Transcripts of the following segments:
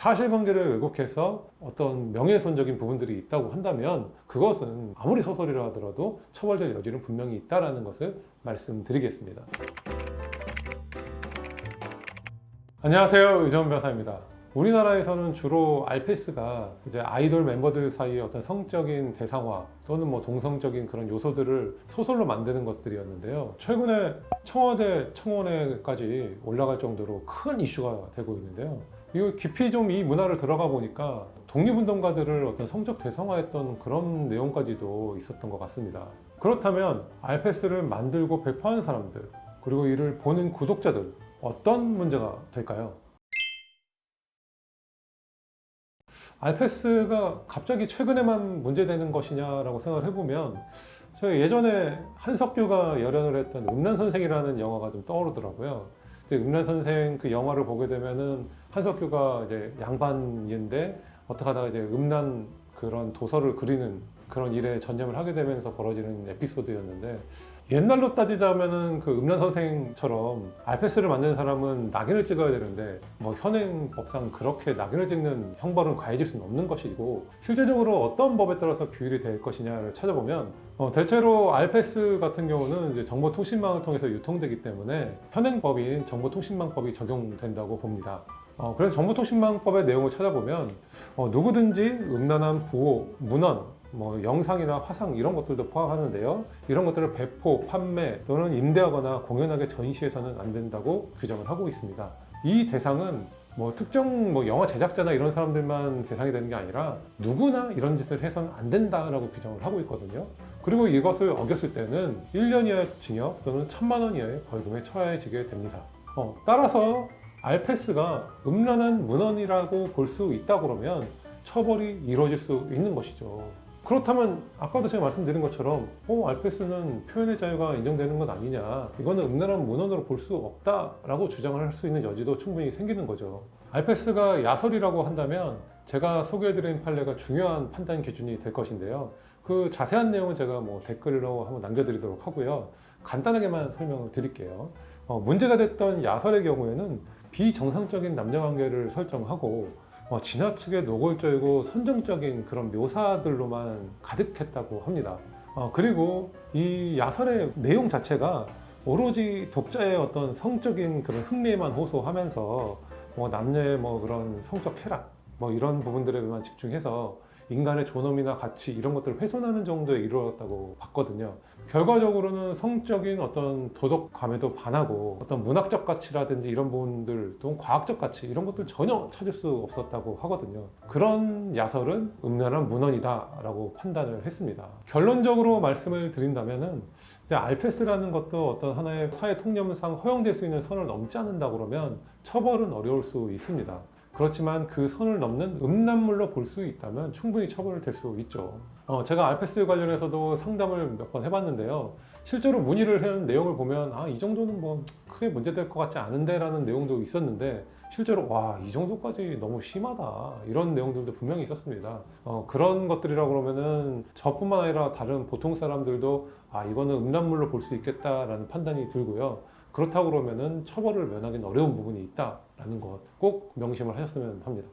사실관계를 왜곡해서 어떤 명예훼손적인 부분들이 있다고 한다면 그것은 아무리 소설이라 하더라도 처벌될 여지는 분명히 있다는 것을 말씀드리겠습니다. 안녕하세요, 의정훈 변호사입니다. 우리나라에서는 주로 알페스가 이제 아이돌 멤버들 사이의 어떤 성적인 대상화 또는 뭐 동성적인 그런 요소들을 소설로 만드는 것들이었는데요. 최근에 청와대 청원회까지 올라갈 정도로 큰 이슈가 되고 있는데요. 이거 깊이 좀 이 문화를 들어가 보니까 독립운동가들을 어떤 성적 대상화했던 그런 내용까지도 있었던 것 같습니다. 그렇다면 알페스를 만들고 배포하는 사람들 그리고 이를 보는 구독자들 어떤 문제가 될까요? 알페스가 갑자기 최근에만 문제되는 것이냐라고 생각을 해보면 제가 예전에 한석규가 열연을 했던 음란선생이라는 영화가 좀 떠오르더라고요. 근데 음란선생 그 영화를 보게 되면은 한석규가 이제 양반인데 어떻게 하다가 이제 음란 그런 도서를 그리는 그런 일에 전념을 하게 되면서 벌어지는 에피소드였는데 옛날로 따지자면은 그 음란 선생처럼 알페스를 만드는 사람은 낙인을 찍어야 되는데 뭐 현행법상 그렇게 낙인을 찍는 형벌은 가해질 수는 없는 것이고 실제적으로 어떤 법에 따라서 규율이 될 것이냐를 찾아보면 대체로 알페스 같은 경우는 이제 정보통신망을 통해서 유통되기 때문에 현행법인 정보통신망법이 적용된다고 봅니다. 그래서 정보통신망법의 내용을 찾아보면 누구든지 음란한 부호, 문헌 뭐 영상이나 화상 이런 것들도 포함하는데요. 이런 것들을 배포, 판매 또는 임대하거나 공연하게 전시해서는 안 된다고 규정을 하고 있습니다. 이 대상은 뭐 특정 뭐 영화 제작자나 이런 사람들만 대상이 되는 게 아니라 누구나 이런 짓을 해서는 안 된다라고 규정을 하고 있거든요. 그리고 이것을 어겼을 때는 1년 이하의 징역 또는 1,000만 원 이하의 벌금에 처해지게 됩니다. 따라서 알페스가 음란한 문헌이라고 볼 수 있다 그러면 처벌이 이루어질 수 있는 것이죠. 그렇다면 아까도 제가 말씀드린 것처럼 알페스는 표현의 자유가 인정되는 것 아니냐, 이거는 음란한 문헌으로 볼 수 없다라고 주장을 할 수 있는 여지도 충분히 생기는 거죠. 알페스가 야설이라고 한다면 제가 소개해드린 판례가 중요한 판단 기준이 될 것인데요. 그 자세한 내용은 제가 뭐 댓글로 한번 남겨드리도록 하고요. 간단하게만 설명을 드릴게요. 문제가 됐던 야설의 경우에는 비정상적인 남녀관계를 설정하고 지나치게 노골적이고 선정적인 그런 묘사들로만 가득했다고 합니다. 그리고 이 야설의 내용 자체가 오로지 독자의 어떤 성적인 그런 흥미에만 호소하면서 남녀의 그런 성적 쾌락 이런 부분들에만 집중해서 인간의 존엄이나 가치 이런 것들을 훼손하는 정도에 이르렀다고 봤거든요. 결과적으로는 성적인 어떤 도덕감에도 반하고 어떤 문학적 가치라든지 이런 부분들 또 과학적 가치 이런 것들 전혀 찾을 수 없었다고 하거든요. 그런 야설은 음란한 문헌이다라고 판단을 했습니다. 결론적으로 말씀을 드린다면은 알페스라는 것도 어떤 하나의 사회 통념상 허용될 수 있는 선을 넘지 않는다 그러면 처벌은 어려울 수 있습니다. 그렇지만 그 선을 넘는 음란물로 볼 수 있다면 충분히 처벌될 수 있죠. 제가 알페스 관련해서도 상담을 몇 번 해봤는데요. 실제로 문의를 하는 내용을 보면 이 정도는 뭐 크게 문제될 것 같지 않은데 라는 내용도 있었는데 실제로 이 정도까지 너무 심하다 이런 내용들도 분명히 있었습니다. 그런 것들이라 그러면은 저뿐만 아니라 다른 보통 사람들도 이거는 음란물로 볼 수 있겠다라는 판단이 들고요. 그렇다고 그러면은 처벌을 면하기는 어려운 부분이 있다라는 것 꼭 명심을 하셨으면 합니다.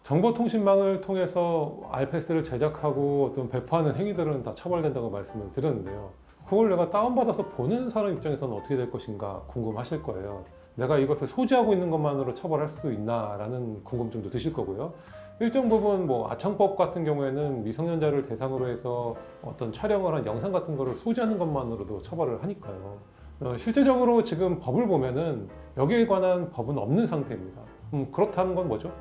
정보통신망을 통해서 알페스를 제작하고 어떤 배포하는 행위들은 다 처벌된다고 말씀을 드렸는데요. 그걸 내가 다운받아서 보는 사람 입장에서는 어떻게 될 것인가 궁금하실 거예요. 내가 이것을 소지하고 있는 것만으로 처벌할 수 있나라는 궁금증도 드실 거고요. 일정 부분 아청법 같은 경우에는 미성년자를 대상으로 해서 어떤 촬영을 한 영상 같은 거를 소지하는 것만으로도 처벌을 하니까요. 실제적으로 지금 법을 보면은 여기에 관한 법은 없는 상태입니다. 그렇다는 건 뭐죠?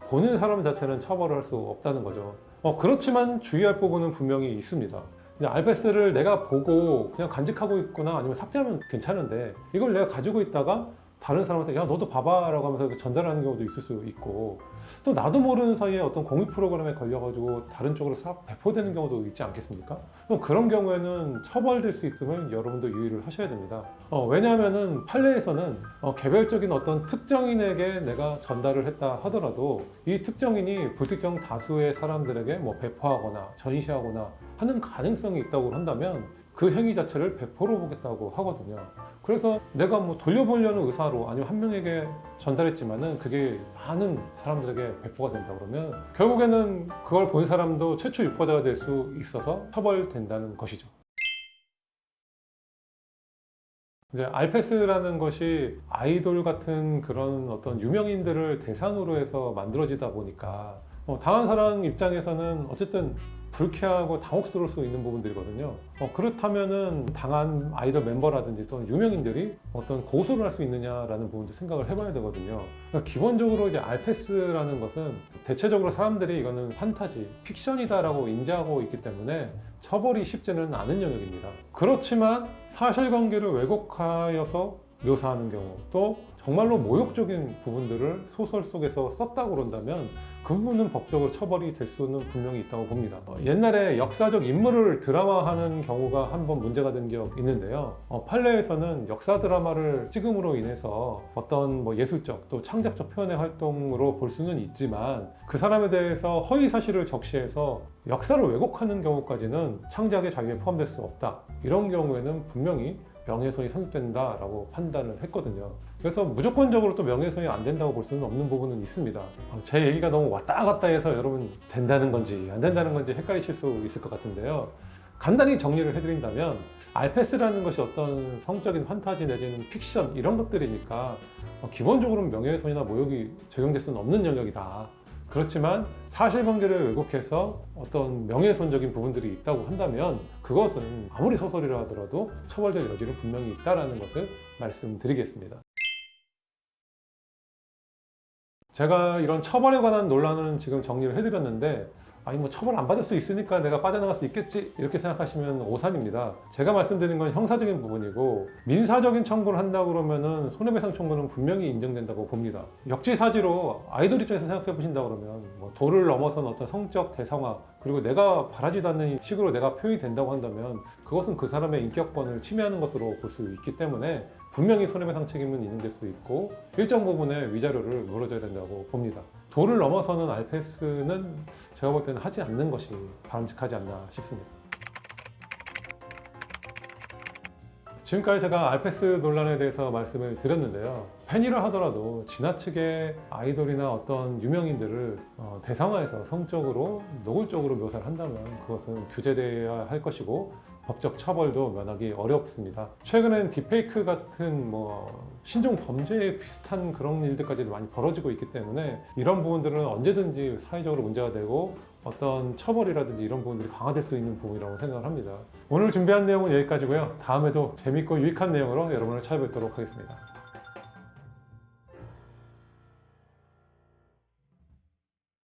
보는 사람 자체는 처벌을 할 수 없다는 거죠. 그렇지만 주의할 부분은 분명히 있습니다. 그냥 알페스를 내가 보고 그냥 간직하고 있거나 아니면 삭제하면 괜찮은데 이걸 내가 가지고 있다가 다른 사람한테 야 너도 봐봐 라고 하면서 전달하는 경우도 있을 수 있고 또 나도 모르는 사이에 어떤 공익 프로그램에 걸려가지고 다른 쪽으로 싹 배포되는 경우도 있지 않겠습니까? 그럼 그런 경우에는 처벌될 수 있음을 여러분도 유의를 하셔야 됩니다. 왜냐하면은 판례에서는 개별적인 어떤 특정인에게 내가 전달을 했다 하더라도 이 특정인이 불특정 다수의 사람들에게 배포하거나 전시하거나 하는 가능성이 있다고 한다면 그 행위 자체를 배포로 보겠다고 하거든요. 그래서 내가 뭐 돌려보려는 의사로 아니면 한 명에게 전달했지만은 그게 많은 사람들에게 배포가 된다 그러면 결국에는 그걸 본 사람도 최초 유포자가 될 수 있어서 처벌된다는 것이죠. 이제 알패스라는 것이 아이돌 같은 그런 어떤 유명인들을 대상으로 해서 만들어지다 보니까 당한 사람 입장에서는 어쨌든 불쾌하고 당혹스러울 수 있는 부분들이거든요. 그렇다면은 당한 아이돌 멤버라든지 또는 유명인들이 어떤 고소를 할 수 있느냐라는 부분도 생각을 해봐야 되거든요. 그러니까 기본적으로 이제 알패스라는 것은 대체적으로 사람들이 이거는 판타지, 픽션이다라고 인지하고 있기 때문에 처벌이 쉽지는 않은 영역입니다. 그렇지만 사실관계를 왜곡하여서 묘사하는 경우, 또 정말로 모욕적인 부분들을 소설 속에서 썼다고 그런다면 그 부분은 법적으로 처벌이 될 수는 분명히 있다고 봅니다. 옛날에 역사적 인물을 드라마하는 경우가 한번 문제가 된 적 있는데요. 판례에서는 역사 드라마를 찍음으로 인해서 어떤 뭐 예술적 또 창작적 표현의 활동으로 볼 수는 있지만 그 사람에 대해서 허위 사실을 적시해서 역사를 왜곡하는 경우까지는 창작의 자유에 포함될 수 없다. 이런 경우에는 분명히 명예훼손이 성립된다라고 판단을 했거든요. 그래서 무조건적으로 또 명예훼손이 안 된다고 볼 수는 없는 부분은 있습니다. 제 얘기가 너무 왔다 갔다 해서 여러분 된다는 건지 안 된다는 건지 헷갈리실 수 있을 것 같은데요. 간단히 정리를 해드린다면 알패스라는 것이 어떤 성적인 판타지 내지는 픽션 이런 것들이니까 기본적으로는 명예훼손이나 모욕이 적용될 수는 없는 영역이다. 그렇지만 사실관계를 왜곡해서 어떤 명예훼손적인 부분들이 있다고 한다면 그것은 아무리 소설이라 하더라도 처벌될 여지는 분명히 있다는 것을 말씀드리겠습니다. 제가 이런 처벌에 관한 논란은 지금 정리를 해드렸는데 아니 뭐 처벌 안 받을 수 있으니까 내가 빠져나갈 수 있겠지 이렇게 생각하시면 오산입니다. 제가 말씀드린 건 형사적인 부분이고 민사적인 청구를 한다 그러면은 손해배상 청구는 분명히 인정된다고 봅니다. 역지사지로 아이돌 입장에서 생각해 보신다 그러면 뭐 도를 넘어선 어떤 성적 대상화 그리고 내가 바라지도 않는 식으로 내가 표현이 된다고 한다면 그것은 그 사람의 인격권을 침해하는 것으로 볼 수 있기 때문에 분명히 손해배상 책임은 있는 될 수 있고 일정 부분의 위자료를 물어줘야 된다고 봅니다. 도를 넘어서는 알패스는 제가 볼 때는 하지 않는 것이 바람직하지 않나 싶습니다. 지금까지 제가 알패스 논란에 대해서 말씀을 드렸는데요. 팬이라 하더라도 지나치게 아이돌이나 어떤 유명인들을 대상화해서 성적으로 노골적으로 묘사를 한다면 그것은 규제되어야 할 것이고 법적 처벌도 면하기 어렵습니다. 최근엔 딥페이크 같은 신종 범죄에 비슷한 그런 일들까지도 많이 벌어지고 있기 때문에 이런 부분들은 언제든지 사회적으로 문제가 되고 어떤 처벌이라든지 이런 부분들이 강화될 수 있는 부분이라고 생각을 합니다. 오늘 준비한 내용은 여기까지고요. 다음에도 재밌고 유익한 내용으로 여러분을 찾아뵙도록 하겠습니다.